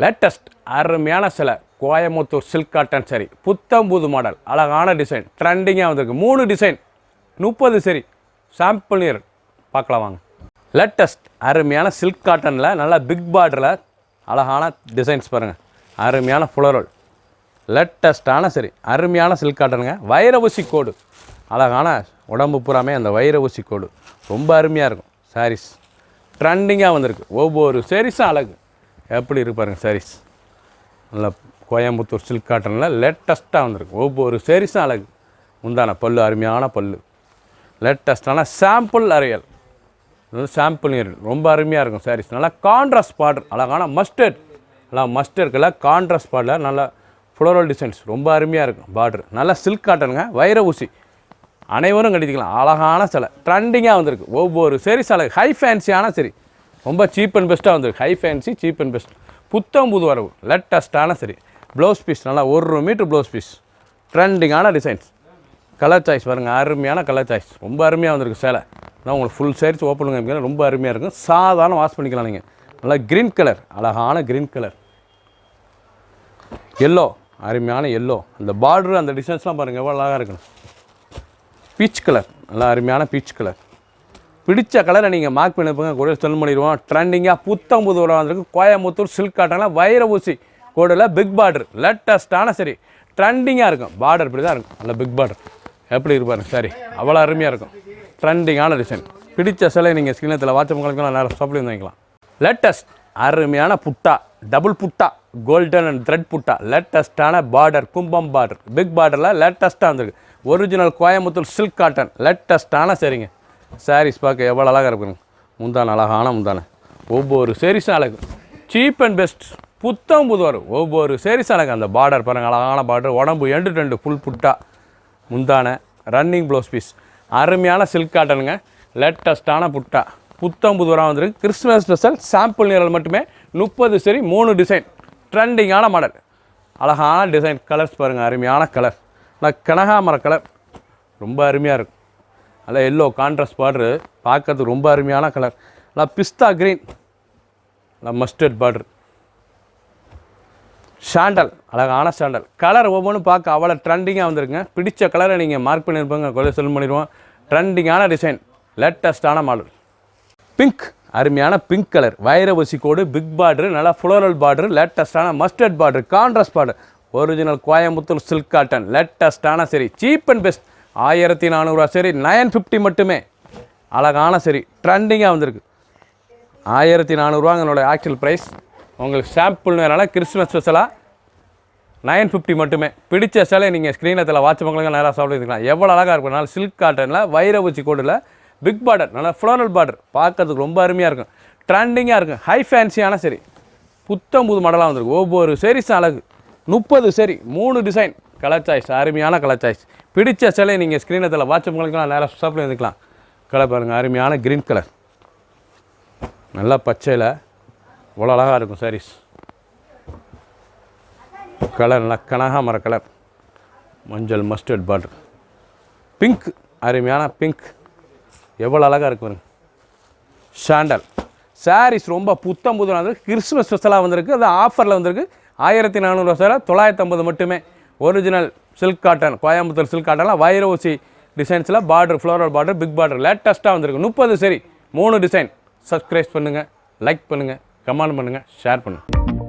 Latest அருமையான சில Coimbatore silk cotton சரி புத்தம்புது மாடல் அழகான டிசைன் ட்ரெண்டிங்காக வந்திருக்கு 3 டிசைன் 30 சரி சாம்பிள் நியர் பார்க்கலாம் வாங்க. லேட்டஸ்ட் அருமையான சில்க் காட்டனில் நல்லா பிக் பார்டரில் அழகான டிசைன்ஸ் பாருங்கள். அருமையான ஃப்ளோரல் லேட்டஸ்ட்டான சரி அருமையான சில்க் காட்டனுங்க. வைர ஊசி கோடு அழகான உடம்பு பூராமே அந்த வைர ஊசி கோடு ரொம்ப அருமையாக இருக்கும். சாரீஸ் ட்ரெண்டிங்காக வந்திருக்கு. ஒவ்வொரு சாரீஸும் அழகு எப்படி இருக்கு பாருங்கள். சாரீஸ் நல்லா கோயம்புத்தூர் சில்க் காட்டனில் லேட்டஸ்ட்டாக வந்திருக்கு. ஒவ்வொரு சாரீஸும் அழகு. முந்தான பல்லு அருமையான பல்லு லேட்டஸ்ட்டான சாம்பிள் அரையல். இது வந்து சாம்பிள் நியர் ரொம்ப அருமையாக இருக்கும். சாரீஸ் நல்லா கான்ட்ராஸ்ட் பார்டர் அழகான மஸ்டர்ட் நல்லா மஸ்டர்டில் கான்ட்ராஸ்ட் பார்டரில் நல்லா ஃப்ளோரல் டிசைன்ஸ் ரொம்ப அருமையாக இருக்கும். பார்டர் நல்லா சில்க் காட்டனுங்க. வைர ஊசி அனைவரும் கட்டிக்கலாம். அழகான சிலை ட்ரெண்டிங்காக வந்திருக்கு. ஒவ்வொரு சாரீஸ் அழகு. ஹை ஃபேன்சியான சரி ரொம்ப சீப் அண்ட் பெஸ்ட்டாக வந்திருக்கு. High fancy cheap and best புத்தம் புது வரவு லேட்டஸ்ட்டான சரி. ப்ளவுஸ் பீஸ் நல்லா 1 மீட்டர் ப்ளவுஸ் பீஸ் ட்ரெண்டிங்கான டிசைன்ஸ். கலர் சாய்ஸ் பாருங்கள். அருமையான கலர் சாய்ஸ் ரொம்ப அருமையாக வந்திருக்கு. சேலை நான் உங்களுக்கு ஃபுல் சாரீஸ் ஓப்பன் பண்ணி ரொம்ப அருமையாக இருக்கும். சாதாரண வாஷ் பண்ணிக்கலாம் நீங்கள். நல்லா க்ரீன் கலர் அழகான க்ரீன் கலர் எல்லோ அருமையான எல்லோ அந்த பார்டரு அந்த டிசைன்ஸ்லாம் பாருங்கள் எவ்வளோ அழகாக இருக்கணும். பீச் கலர் நல்லா அருமையான பீச் கலர். பிடிச்ச கலரை நீங்கள் மார்க் பண்ணிப்போங்க. கூட செல் பண்ணிடுவோம். ட்ரெண்டிங்காக புத்தம் புது வந்திருக்கு. கோயம்புத்தூர் சில்க் காட்டனில் வைர ஊசி கோடில் பிக் பார்டர் லேட்டஸ்ட்டான சரி ட்ரெண்டிங்காக இருக்கும். பார்டர் இப்படி தான் இருக்கும். நல்ல பிக் பார்டர் எப்படி இருப்பாருங்க. சரி அவ்வளோ அருமையாக இருக்கும். ட்ரெண்டிங்கான டிசைன். பிடிச்ச சிலை நீங்கள் ஸ்கிரீனத்தில் வாட்ஸ்அப்புகளுக்கெல்லாம் நேரம் சாப்பிட்டு வாங்கிக்கலாம். லேட்டஸ்ட் அருமையான புட்டா டபுள் புட்டா கோல்டன் அண்ட் த்ரெட் புட்டா லேட்டஸ்ட்டான பார்டர் கும்பம் பார்டர் பிக் பார்டரில் லேட்டஸ்ட்டாக வந்திருக்கு. ஒரிஜினல் கோயம்புத்தூர் சில்க் காட்டன் லேட்டஸ்ட்டான சரிங்க. சாரீஸ் பார்க்க எவ்வளோ அழகாக இருக்குங்க. முந்தான அழகான முந்தான ஒவ்வொரு சாரீஸும் அழகு. சீப் அண்ட் பெஸ்ட் புத்தம் புது வரும். ஒவ்வொரு சாரீஸும் அழகு. அந்த பார்டர் பாருங்கள் அழகான பார்டர். உடம்பு எண்டு ரெண்டு ஃபுல் புட்டா முந்தான ரன்னிங் ப்ளவுஸ் பீஸ் அருமையான சில்க் காட்டனுங்க. லேட்டஸ்ட்டான புட்டா புத்தம் புது வரம் வந்துருக்கு. கிறிஸ்மஸ் ஸ்பெஷல் சாம்பிள் நிரல் மட்டுமே 30 சரி 3 டிசைன் ட்ரெண்டிங்கான மாடல் அழகான டிசைன். கலர்ஸ் பாருங்கள் அருமையான கலர். நல்லா கனகாமர கலர் ரொம்ப அருமையாக இருக்கும். நல்லா எல்லோ கான்ட்ராஸ்ட் பார்டரு பார்க்கறதுக்கு ரொம்ப அருமையான கலர். நல்லா பிஸ்தா க்ரீன் நல்லா மஸ்டர்ட் பார்டர் சாண்டல் அழகான சாண்டல் கலர் ஒவ்வொன்றும் பார்க்க அவ்வளோ ட்ரெண்டிங்காக வந்திருக்குங்க. பிடிச்ச கலரை நீங்கள் மார்க் பண்ணியிருப்பாங்க. கொலை செல் பண்ணிடுவோம். ட்ரெண்டிங்கான டிசைன் லேட்டஸ்ட்டான மாடல். பிங்க் அருமையான பிங்க் கலர் வைர ஊசி கோடு பிக் பார்டரு நல்லா ஃப்ளோரல் பார்டரு லேட்டஸ்ட்டான mustard border contrast border original Coimbatore silk cotton லேட்டஸ்ட்டான சரி சீப் அண்ட் பெஸ்ட் 1400 சரி 950 மட்டுமே அழகான சரி ட்ரெண்டிங்காக வந்திருக்கு. 1400 என்னோடய ஆக்சுவல் ப்ரைஸ். உங்களுக்கு சாம்பிள் நேரான கிறிஸ்மஸ் ஸ்பெஷலாக 950 மட்டுமே. பிடிச்ச சிலை நீங்கள் ஸ்க்ரீனத்தில் வாட்ஸ்அப்புகளுக்கு நேராக சாப்பிட்டுக்கலாம். எவ்வளோ அழகாக இருக்கும். நல்லா சில்க் காட்டனில் வைர ஊசி கோடில் பிக் பார்டர் நல்லா ஃப்ளோரல் பார்டர் பார்க்கறதுக்கு ரொம்ப அருமையாக இருக்கும். ட்ரெண்டிங்காக இருக்கும். ஹை ஃபேன்சியான சரி புத்தம் புது மாடலாக வந்திருக்கு. ஒவ்வொரு சாரீஸும் அழகு. 30 சரி 3 டிசைன் கலர் சாய்ஸ் அருமையான கலர் சாய்ஸ். பிடிச்ச சிலை நீங்கள் ஸ்க்ரீனத்தில் வாட்ஸ்அப்புகளுக்கெல்லாம் நேராக சாப்பிட்டு வந்துக்கலாம். கலர் பாருங்கள் அருமையான க்ரீன் கலர் நல்லா பச்சையில் இவ்வளோ அழகாக இருக்கும் சாரீஸ். கலர் நல்லா கனகாமர கலர் மஞ்சள் மஸ்டர்ட் பார்டர் பிங்க் அருமையான பிங்க் எவ்வளோ அழகாக இருக்கு பாருங்க. சாண்டல் சாரீஸ் ரொம்ப புத்தம் புது வந்திருக்கு. கிறிஸ்மஸ் ஸ்பெஷலாக வந்திருக்கு. அது ஆஃபரில் வந்திருக்கு. 1400 சேலை 950 மட்டுமே. Original silk cotton Coimbatore silk காட்டனில் வைர ஊசி டிசைன்ஸில் border floral border big border லேட்டஸ்ட்டாக வந்திருக்கு. 30 சரி 3 டிசைன். சப்ஸ்கிரைப் பண்ணுங்கள், லைக் பண்ணுங்கள், கமெண்ட் பண்ணுங்கள், ஷேர் பண்ணுங்கள்.